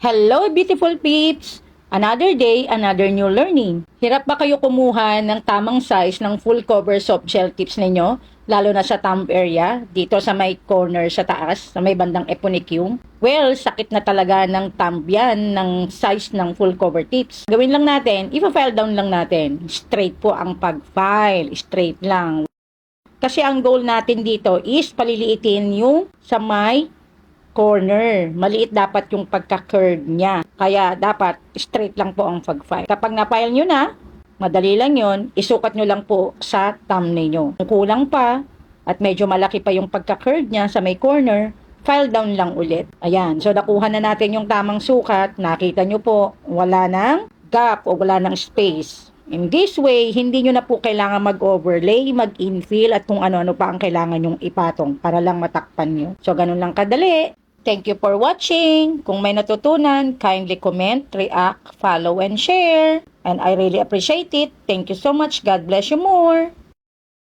Hello, beautiful peeps! Another day, another new learning. Hirap ba kayo kumuha ng tamang size ng full cover soft shell tips ninyo? Lalo na sa thumb area, dito sa may corner sa taas, sa may bandang eponychium. Well, sakit na talaga ng thumb yan, ng size ng full cover tips. Gawin lang natin, ipa-file down lang natin. Straight po ang pag-file, straight lang. Kasi ang goal natin dito is paliliitin yung sa may corner. Maliit dapat yung pagka-curve niya. Kaya dapat straight lang po ang pag-file. Kapag na-file nyo na, madali lang yun, isukat nyo lang po sa thumb ninyo. Kung kulang pa, at medyo malaki pa yung pagka-curve niya sa may corner, file down lang ulit. Ayan. So, nakuha na natin yung tamang sukat. Nakita nyo po, wala nang gap o wala nang space. In this way, hindi nyo na po kailangan mag-overlay, mag-infill at kung ano-ano pa ang kailangan nyong ipatong para lang matakpan nyo. So, ganun lang kadali. Thank you for watching. Kung may natutunan, kindly comment, react, follow, and share. And I really appreciate it. Thank you so much. God bless you more.